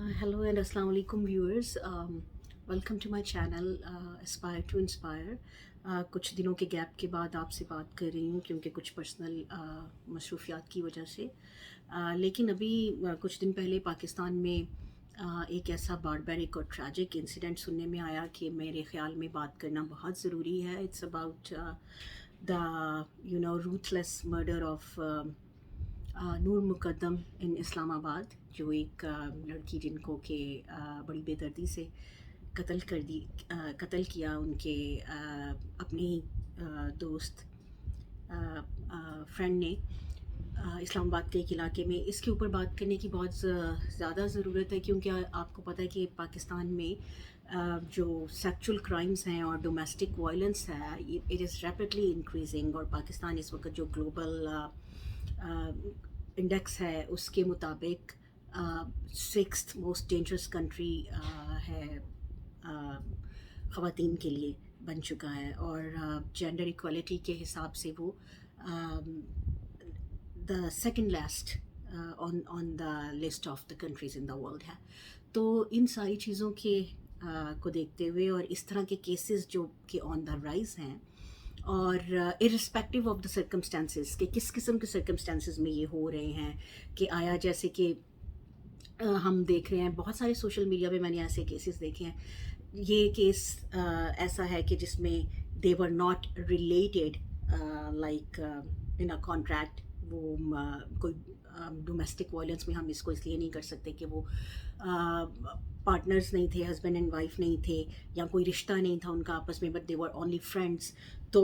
Hello and Assalamu alaikum viewers. Welcome to my channel Aspire to Inspire. कुछ दिनों के gap के बाद आपसे बात कर रही हूँ क्योंकि कुछ पर्सनल मसरूफियात की वजह से लेकिन अभी कुछ दिन पहले पाकिस्तान में एक ऐसा बारबैरिक और ट्रैजिक इंसिडेंट सुनने में आया कि मेरे ख़्याल में बात करना बहुत ज़रूरी है. It's about the ruthless murder of Noor Mukadam in Islamabad, जो एक लड़की जिनको कि बड़ी बेदर्दी से कत्ल किया उनके अपने ही दोस्त फ्रेंड ने इस्लामाबाद के एक इलाके में. इसके ऊपर बात करने की बहुत ज़्यादा ज़रूरत है क्योंकि आपको पता है कि पाकिस्तान में जो सेक्सुअल क्राइम्स हैं और डोमेस्टिक वायलेंस है, इट इज़ रैपिडली इंक्रीजिंग. और पाकिस्तान इस वक्त जो ग्लोबल इंडेक्स है उसके मुताबिक सिक्स्थ मोस्ट डेंजरस कंट्री है ख़वातीन के लिए बन चुका है. और जेंडर इक्वलिटी के हिसाब से वो the second last on the list of the countries in the world है. तो इन सारी चीज़ों के को देखते हुए और इस तरह के केसेस जो कि ऑन द राइज़ हैं और इर्रिस्पेक्टिव ऑफ द सर्कमस्टेंसेस कि किस किस्म के सर्कमस्टेंसेस में ये हो रहे हैं कि आया, जैसे कि हम देख रहे हैं बहुत सारे सोशल मीडिया पे मैंने ऐसे केसेस देखे हैं. ये केस ऐसा है कि जिसमें they were not related like in a contract. वो कोई डोमेस्टिक वायलेंस में हम इसको इसलिए नहीं कर सकते कि वो पार्टनर्स नहीं थे, हस्बैंड एंड वाइफ नहीं थे या कोई रिश्ता नहीं था उनका आपस में, but they were only friends. तो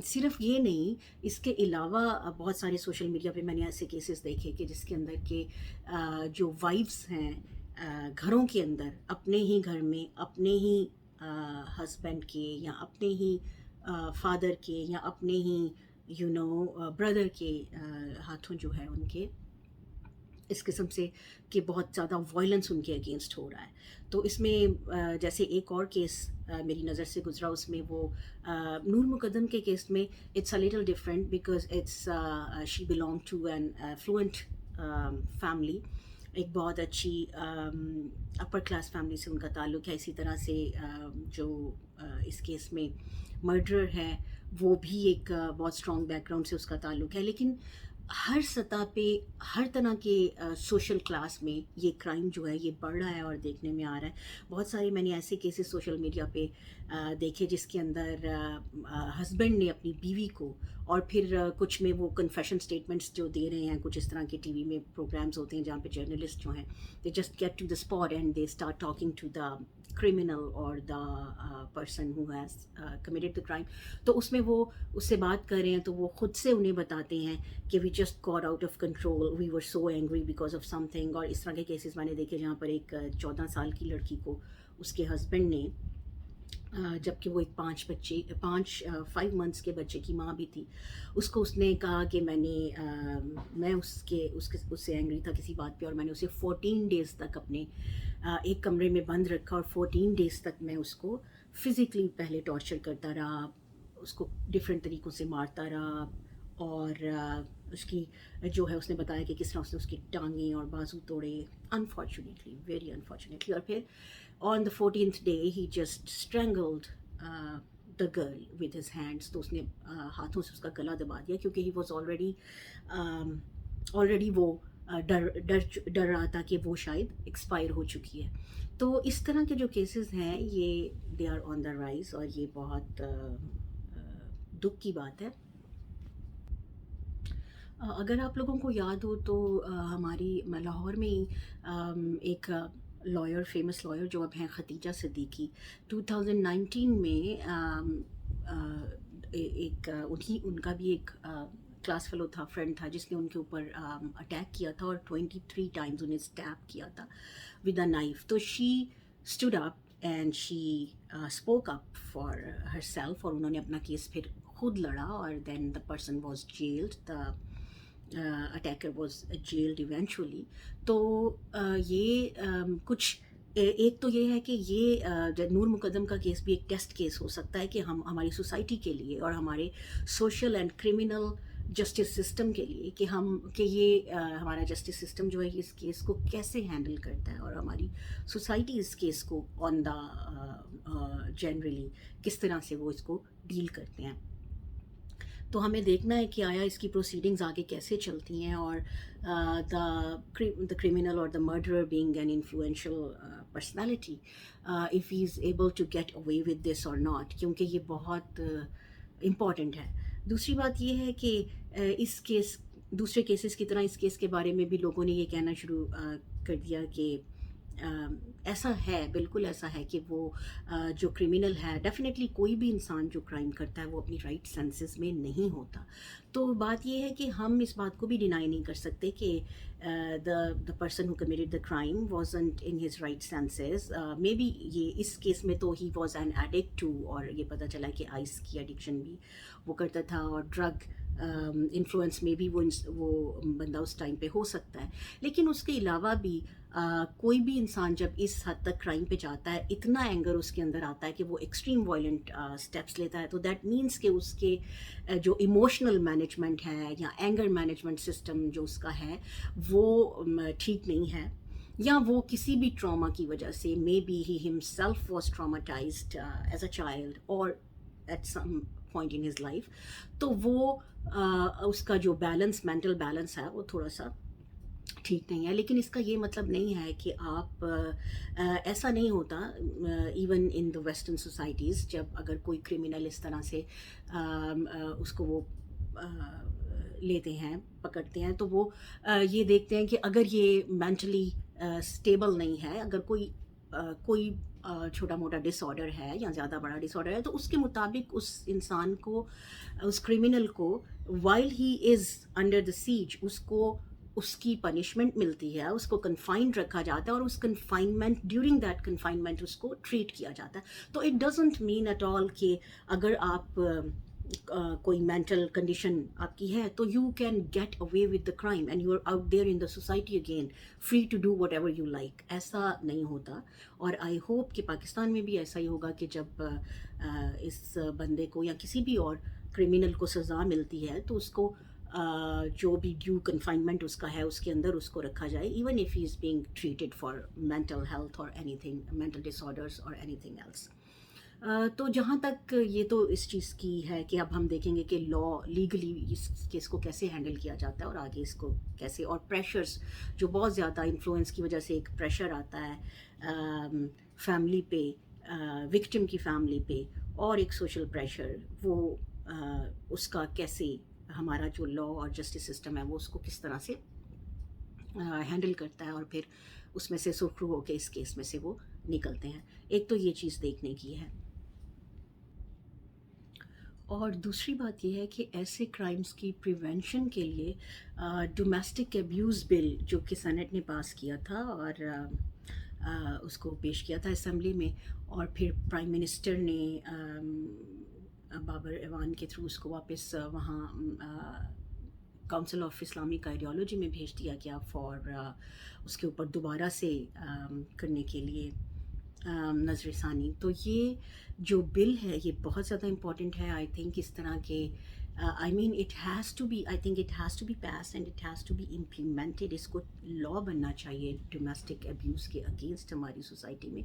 सिर्फ ये नहीं, इसके अलावा बहुत सारे सोशल मीडिया पे मैंने ऐसे केसेस देखे कि जिसके अंदर के जो वाइफ्स हैं घरों के अंदर अपने ही घर में अपने ही हस्बैंड के या अपने ही फादर के या अपने ही ब्रदर के हाथों जो है उनके इस किस्म से कि बहुत ज़्यादा वायलेंस उनके अगेंस्ट हो रहा है. तो इसमें जैसे एक और केस मेरी नज़र से गुजरा, उसमें वो नूर मुकद्दम के केस में it's a little different because it's she belong to an affluent family. एक बहुत अच्छी अपर क्लास फैमिली से उनका ताल्लुक़ है. इसी तरह से जो इस केस में मर्डरर है वो भी एक बहुत स्ट्रॉन्ग बैकग्राउंड से उसका ताल्लुक़ है. लेकिन हर सतह पे हर तरह के सोशल क्लास में ये क्राइम जो है ये बढ़ रहा है और देखने में आ रहा है. बहुत सारे मैंने ऐसे केसेस सोशल मीडिया पे देखे जिसके अंदर हस्बैंड ने अपनी बीवी को, और फिर कुछ में वो कन्फेशन स्टेटमेंट्स जो दे रहे हैं, कुछ इस तरह के टीवी में प्रोग्राम्स होते हैं जहाँ पे जर्नलिस्ट जो हैं they just get to the spot and they start talking to the criminal or the person who has committed the crime. तो उसमें वो उससे बात कर रहे हैं तो वो ख़ुद से उन्हें बताते हैं कि we just got out of control, we were so angry because of something. और इस तरह के केसेस मैंने देखे जहाँ पर एक 14 साल की लड़की को उसके हस्बैंड ने, जबकि वो एक 5 मंथ्स के बच्चे की माँ भी थी, उसको उसने कहा कि मैं उससे एंग्री था किसी बात पे और मैंने उसे 14 डेज़ तक अपने एक कमरे में बंद रखा और 14 डेज़ तक मैं उसको फ़िज़िकली पहले टॉर्चर करता रहा, उसको डिफरेंट तरीक़ों से मारता रहा. और उसकी जो है उसने बताया कि किस तरह उसने उसकी टांगें और बाजू तोड़े, अनफॉर्चुनेटली, वेरी अनफॉर्चुनेटली. और फिर on the 14th day he just strangled the girl with his hands. तो उसने हाथों से उसका गला दबा दिया क्योंकि ही वॉज ऑलरेडी वो डर रहा था कि वो शायद एक्सपायर हो चुकी है. तो इस तरह के जो केसेस हैं ये they are on the rise और ये बहुत दुख की बात है. अगर आप लोगों को याद हो तो हमारी लाहौर में ही एक लॉयर, फेमस लॉयर जो अब हैं खतीजा सिद्दीकी, 2019 में उनका भी एक क्लास फेलो था, फ्रेंड था, जिसने उनके ऊपर अटैक किया था और 23 टाइम्स उन्हें स्टैब किया था विद अ नाइफ. तो she stood up and she spoke up for herself और उन्होंने अपना केस फिर खुद लड़ा और then the person was jailed, the attacker was jailed eventually. तो ये कुछ एक तो ये है कि ये नूर मुकद्दम का केस भी एक टेस्ट केस हो सकता है कि हम हमारी सोसाइटी के लिए और हमारे social and criminal justice system के लिए कि ये हमारा जस्टिस सिस्टम जो है इस केस को कैसे हैंडल करता है, और हमारी सोसाइटी इस केस को ऑन द जनरली किस तरह से वो इसको डील करते हैं। तो हमें देखना है कि आया इसकी प्रोसीडिंग्स आगे कैसे चलती हैं, और द क्रिमिनल और the murderer being an influential personality, if he is able to get away with this और नॉट, क्योंकि ये बहुत इम्पॉर्टेंट है। दूसरी बात ये है कि इस केस दूसरे केसेस की तरह इस केस के बारे में भी लोगों ने ये कहना शुरू कर दिया कि ऐसा है, बिल्कुल ऐसा है कि वो जो क्रिमिनल है, डेफिनेटली कोई भी इंसान जो क्राइम करता है वो अपनी राइट सेंसेस में नहीं होता। तो बात ये है कि हम इस बात को भी डिनाई नहीं कर सकते कि the person who committed the crime wasn't in his right senses. Maybe ये इस केस में तो he was an addict to, और ये पता चला कि आइस की एडिक्शन भी वो करता था, और ड्रग इन्फ्लुएंस में भी वो बंदा उस टाइम पे हो सकता है। लेकिन उसके अलावा भी कोई भी इंसान जब इस हद तक क्राइम पे जाता है, इतना एंगर उसके अंदर आता है कि वो एक्सट्रीम वायलेंट स्टेप्स लेता है, तो दैट मीन्स कि उसके जो इमोशनल मैनेजमेंट है या एंगर मैनेजमेंट सिस्टम जो उसका है वो ठीक नहीं है, या वो किसी भी ट्रॉमा की वजह से, maybe he himself was traumatised as a child और at some point in his life, तो वो उसका जो बैलेंस, मेंटल बैलेंस है वो थोड़ा सा ठीक नहीं है। लेकिन इसका ये मतलब नहीं है कि आप ऐसा नहीं होता even in the western societies, जब अगर कोई क्रिमिनल इस तरह से उसको वो लेते हैं, पकड़ते हैं, तो वो ये देखते हैं कि अगर ये मेंटली स्टेबल नहीं है, अगर कोई छोटा मोटा डिसऑर्डर है या ज़्यादा बड़ा डिसऑर्डर है, तो उसके मुताबिक उस इंसान को, उस क्रिमिनल को, while he is under the siege, उसको उसकी पनिशमेंट मिलती है, उसको कन्फाइंड रखा जाता है, और उस कन्फाइनमेंट, ड्यूरिंग दैट कन्फाइनमेंट उसको ट्रीट किया जाता है। तो it doesn't mean at all कि अगर आप कोई मेंटल कंडीशन आपकी है तो you can get away with the crime and you are out there in the society again free to do whatever you like. ऐसा नहीं होता, और आई होप कि पाकिस्तान में भी ऐसा ही होगा कि जब इस बंदे को या किसी भी और क्रिमिनल को सज़ा मिलती है तो उसको जो भी ड्यू कन्फाइनमेंट उसका है उसके अंदर उसको रखा जाए, even if he is being treated for mental health और एनीथिंग, मेंटल डिसऑर्डर्स और एनीथिंग एल्स। तो जहाँ तक ये तो इस चीज़ की है कि अब हम देखेंगे कि लॉ लीगली इस केस को कैसे हैंडल किया जाता है, और आगे इसको कैसे, और प्रेशर्स जो बहुत ज़्यादा इन्फ्लुएंस की वजह से एक प्रेशर आता है फैमिली पे, विक्टिम की फैमिली पे, और एक सोशल प्रेशर, वो उसका कैसे हमारा जो लॉ और जस्टिस सिस्टम है वो उसको किस तरह से हैंडल करता है, और फिर उसमें से सुरखरू होकर इस केस में से वो निकलते हैं। एक तो ये चीज़ देखने की है, और दूसरी बात यह है कि ऐसे क्राइम्स की प्रिवेंशन के लिए डोमेस्टिक अब्यूज़ बिल जो कि सेनेट ने पास किया था और उसको पेश किया था असेंबली में, और फिर प्राइम मिनिस्टर ने बाबर एवान के थ्रू उसको वापस वहाँ काउंसिल ऑफ इस्लामिक आइडियोलॉजी में भेज दिया गया फॉर उसके ऊपर दोबारा से करने के लिए नज़रसानी। तो ये जो बिल है ये बहुत ज़्यादा इम्पॉर्टेंट है। आई थिंक इस तरह के I mean it has to be, I think it has to be pass and it has to be implemented. इसको लॉ बनना चाहिए डोमेस्टिक अब्यूज़ के अगेंस्ट हमारी सोसाइटी में,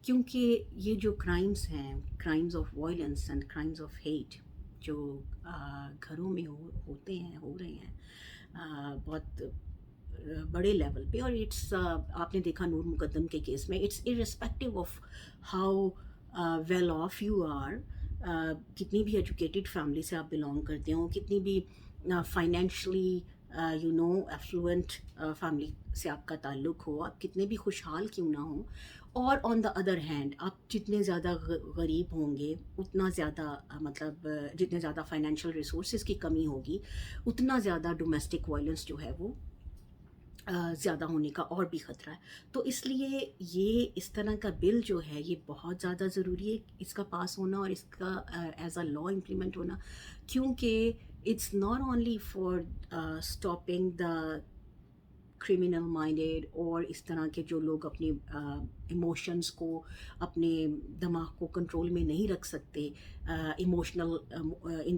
क्योंकि ये जो क्राइम्स हैं, crimes of violence and crimes of hate जो घरों में होते हैं, हो रहे हैं बहुत बड़े लेवल पे, और इट्स आपने देखा नूर मुकद्दम के केस में, it's irrespective of how well off you are, कितनी भी एजुकेटेड फैमिली से आप बिलोंग करते हो, कितनी भी financially you know effluent family से आपका ताल्लुक़ हो, आप कितने भी खुशहाल क्यों ना हो, और ऑन द अदर हैंड आप जितने ज़्यादा गरीब होंगे उतना ज़्यादा मतलब जितने ज़्यादा फाइनेंशियल रिसोर्सेज की कमी होगी उतना ज़्यादा डोमेस्टिक वायलेंस जो है वो ज़्यादा होने का और भी ख़तरा है। तो इसलिए ये इस तरह का बिल जो है ये बहुत ज़्यादा ज़रूरी है इसका पास होना और इसका एज अ लॉ इम्प्लीमेंट होना, क्योंकि it's not only for stopping the criminal minded और इस तरह के जो लोग अपने इमोशंस को अपने दिमाग को कंट्रोल में नहीं रख सकते emotional in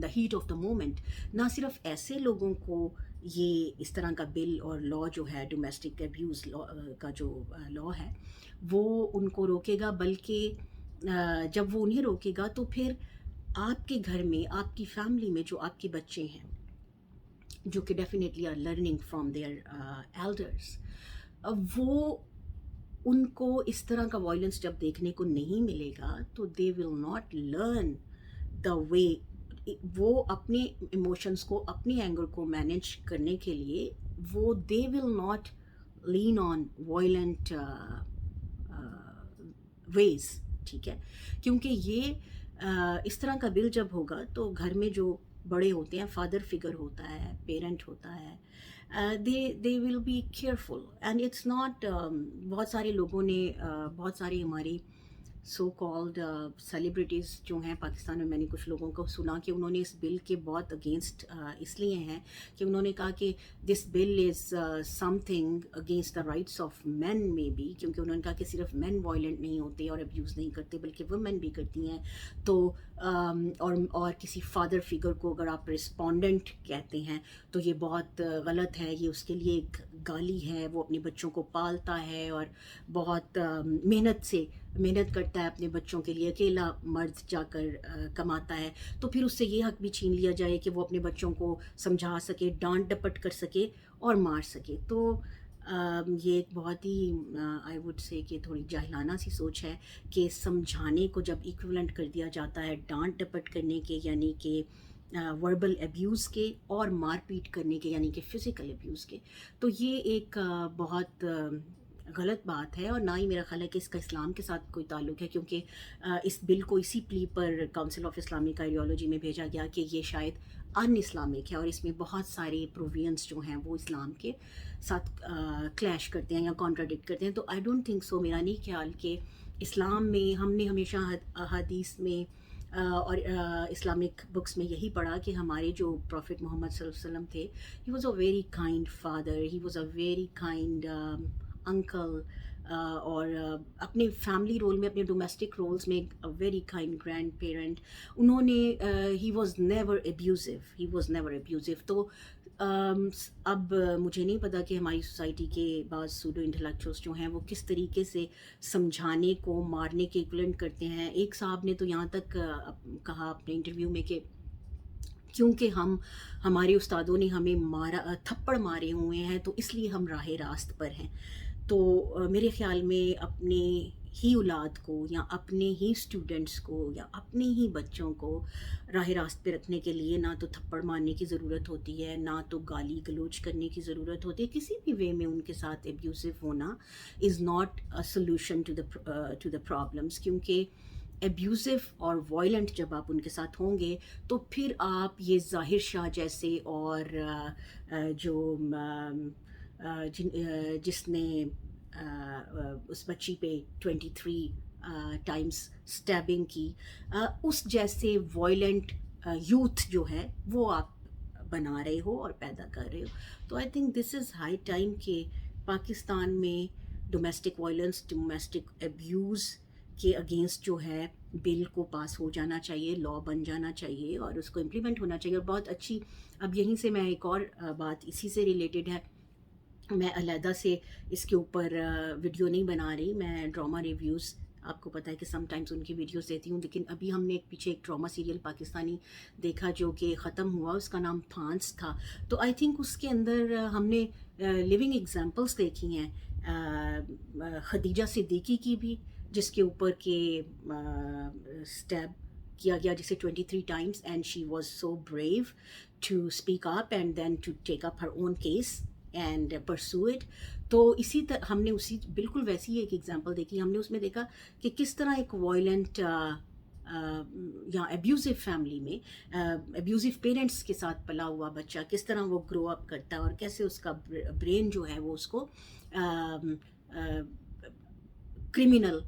the heat of the moment, ना सिर्फ ऐसे लोगों को ये इस तरह का बिल और लॉ जो है डोमेस्टिक अब्यूज़ लॉ का जो लॉ है वो उनको रोकेगा, बल्कि जब वो उन्हें रोकेगा तो फिर आपके घर में आपकी फैमिली में जो आपके बच्चे हैं जो कि definitely are learning from their elders, वो उनको इस तरह का वायलेंस जब देखने को नहीं मिलेगा तो दे will not learn the way, वो अपने इमोशंस को अपने एंगर को मैनेज करने के लिए वो they will not lean on violent ways, ठीक है। क्योंकि ये इस तरह का बिल जब होगा तो घर में जो बड़े होते हैं, फादर फिगर होता है, पेरेंट होता है, they will be careful and it's not बहुत सारे लोगों ने बहुत सारी हमारी सो कॉल्ड सेलिब्रिटीज़ जो हैं पाकिस्तान में, मैंने कुछ लोगों को सुना कि उन्होंने इस बिल के बहुत अगेंस्ट इसलिए हैं कि उन्होंने कहा कि this bill is something against the rights of man may be, क्योंकि उन्होंने कहा कि सिर्फ मैन वायलेंट नहीं होते और अब्यूज़ नहीं करते बल्कि वुमेन भी करती हैं। तो और किसी फादर फिगर को अगर आप रिस्पोंडेंट कहते हैं तो ये बहुत गलत है, ये उसके लिए एक गाली है। वो अपने बच्चों को पालता है और बहुत मेहनत करता है अपने बच्चों के लिए, अकेला मर्द जाकर कमाता है, तो फिर उससे ये हक भी छीन लिया जाए कि वो अपने बच्चों को समझा सके, डांट डपट कर सके और मार सके। तो ये एक बहुत ही आई वुड से कि थोड़ी जाहिलाना सी सोच है कि समझाने को जब इक्विवेलेंट कर दिया जाता है डांट डपट करने के, यानी कि वर्बल अब्यूज़ के, और मारपीट करने के यानी कि फ़िज़िकल अब्यूज़ के, तो ये एक बहुत गलत बात है और ना ही मेरा ख्याल है कि इसका इस्लाम के साथ कोई ताल्लुक़ है, क्योंकि इस बिल को इसी प्ली पर काउंसिल ऑफ इस्लामिक आइडियोलॉजी में भेजा गया कि ये शायद अन इस्लामिक है और इसमें बहुत सारे प्रोविजंस जो हैं वो इस्लाम के साथ क्लैश करते हैं या कॉन्ट्राडिक्ट करते हैं। तो आई डोंट थिंक सो, मेरा नहीं ख्याल कि इस्लाम में हमने हमेशा हदीस में और इस्लामिक बुक्स में यही पढ़ा कि हमारे जो प्रॉफिट मोहम्मद सल्लल्लाहु अलैहि वसल्लम थे, he was a very kind father, he was a very kind uncle, और अपने फैमिली रोल में, अपने डोमेस्टिक रोल्स में a very kind grand parent. उन्होंने ही वाज नेवर एब्यूजिव। तो अब मुझे नहीं पता कि हमारी सोसाइटी के बाद सूडो इंटेलेक्चुअल्स जो हैं वो किस तरीके से समझाने को मारने के इक्विवेलेंट करते हैं। एक साहब ने तो यहाँ तक कहा अपने इंटरव्यू में कि क्योंकि हमारे उस्तादों ने हमें थप्पड़ मारे हुए हैं तो इसलिए हम राह रास्त पर हैं। तो मेरे ख़्याल में अपने ही औलाद को या अपने ही स्टूडेंट्स को या अपने ही बच्चों को राह रास्त पे रखने के लिए ना तो थप्पड़ मारने की ज़रूरत होती है, ना तो गाली गलौज करने की ज़रूरत होती है। किसी भी वे में उनके साथ एब्यूसिव होना is not a solution to the problems, क्योंकि एब्यूसिव और वायलेंट जब आप उनके साथ होंगे तो फिर आप ये ज़ाहिर शाह जैसे और जो जिसने उस बच्ची पे 23 टाइम्स स्टैबिंग की, उस जैसे वायलेंट यूथ जो है वो आप बना रहे हो और पैदा कर रहे हो। तो I think this is high time कि पाकिस्तान में डोमेस्टिक वायलेंस, डोमेस्टिक अब्यूज़ के अगेंस्ट जो है बिल को पास हो जाना चाहिए, लॉ बन जाना चाहिए और उसको इम्प्लीमेंट होना चाहिए। और बहुत अच्छी, अब यहीं से मैं एक और बात इसी से रिलेटेड है, मैं अलहदा से इसके ऊपर वीडियो नहीं बना रही, मैं ड्रामा रिव्यूज़, आपको पता है कि समटाइम्स उनकी वीडियोस देती हूँ, लेकिन अभी हमने पीछे एक ड्रामा सीरियल पाकिस्तानी देखा जो कि ख़त्म हुआ, उसका नाम फांस था। तो आई थिंक उसके अंदर हमने लिविंग एग्जांपल्स देखी हैं, खदीजा सिद्दीकी की भी, जिसके ऊपर के स्टैब किया गया जिसे 23 times, and she was so brave to speak up and then to take up her own case and pursue it. तो इसी तरह हमने उसी बिल्कुल वैसी ही एक एग्जांपल देखी। हमने उसमें देखा कि किस तरह एक वायलेंट या एब्यूज़िव फैमिली में एब्यूज़िव पेरेंट्स के साथ पला हुआ बच्चा किस तरह वो ग्रो अप करता है और कैसे उसका ब्रेन जो है वो उसको क्रिमिनल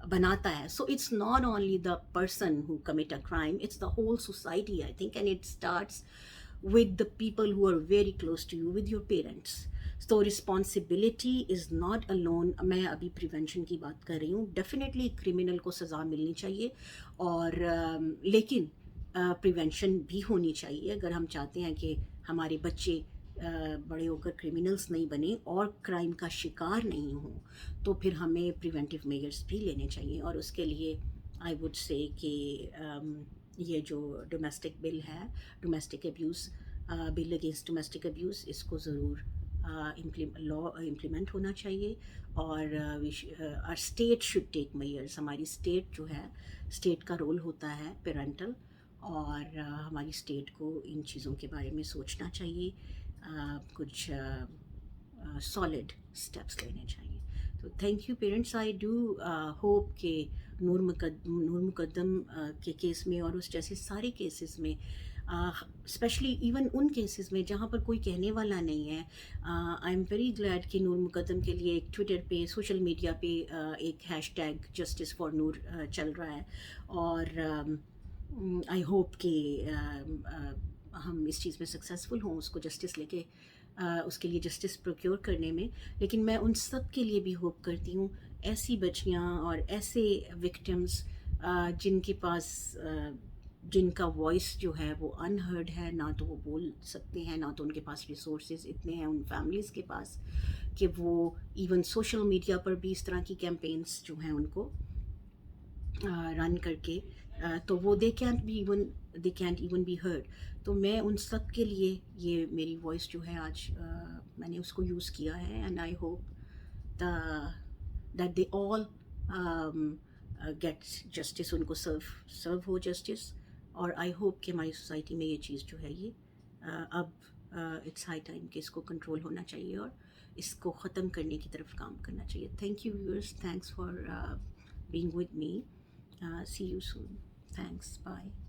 बनाता है। So it's not only the person who commit a crime, it's the whole society I think, and it starts with the people who are very close to you, with your parents. تو responsibility is not alone. میں ابھی prevention کی بات کر رہی ہوں. Definitely criminal کو سزا ملنی چاہیے اور لیکن پریونشن بھی ہونی چاہیے اگر ہم چاہتے ہیں کہ ہمارے بچے بڑے ہو کر کرمنلس نہیں بنیں اور کرائم کا شکار نہیں ہوں. تو پھر ہمیں پریونٹیو میجرس بھی لینے چاہیے اور اس کے لیے آئی وڈ سے کہ یہ جو ڈومیسٹک بل ہے، ڈومیسٹک ابیوز بل اگینسٹ ڈومیسٹک ابیوز، اس کو ضرور لا امپلیمنٹ ہونا چاہیے اور اسٹیٹ شوڈ ٹیک میئرس. ہماری اسٹیٹ جو ہے، اسٹیٹ کا رول ہوتا ہے پیرنٹل اور ہماری اسٹیٹ کو ان چیزوں کے بارے میں سوچنا چاہیے، کچھ سالڈ اسٹیپس لینے چاہیے. تو thank you parents. I do hope کہ نور مقدم کے کیس میں اور اس جیسے سارے کیسز میں، اسپیشلی ایون ان کیسز میں جہاں پر کوئی کہنے والا نہیں ہے، آئی ایم ویری گلیڈ کہ نور مقدم کے لیے ایک ٹویٹر پہ، سوشل میڈیا پہ ایک ہیش ٹیگ جسٹس فار نور چل رہا ہے اور آئی ہوپ کہ ہم اس چیز میں سکسیزفل ہوں، اس کو جسٹس لے کے اس کے لیے جسٹس پروکیور کرنے میں. لیکن میں ان سب کے لیے بھی ہوپ کرتی ہوں، ایسی بچیاں اور ایسے وکٹمس جن کے پاس جن کا وائس جو ہے وہ انہرڈ ہے، نہ تو وہ بول سکتے ہیں، نہ تو ان کے پاس ریسورسز اتنے ہیں ان فیملیز کے پاس کہ وہ ایون سوشل میڈیا پر بھی اس طرح کی کیمپینس جو ہیں ان کو رن کر کے تو وہ they can't even be heard. تو میں ان سب کے لیے یہ میری وائس جو ہے آج میں نے اس کو یوز کیا ہے. And I hope that they all get justice, ان کو سرو ہو جسٹس. اور آئی ہوپ کہ ہماری سوسائٹی میں یہ چیز جو ہے یہ اب اٹس ہائی ٹائم کہ اس کو کنٹرول ہونا چاہیے اور اس کو ختم کرنے کی طرف کام کرنا چاہیے. Thank you viewers, thanks for being with me. See you soon. Thanks. Bye.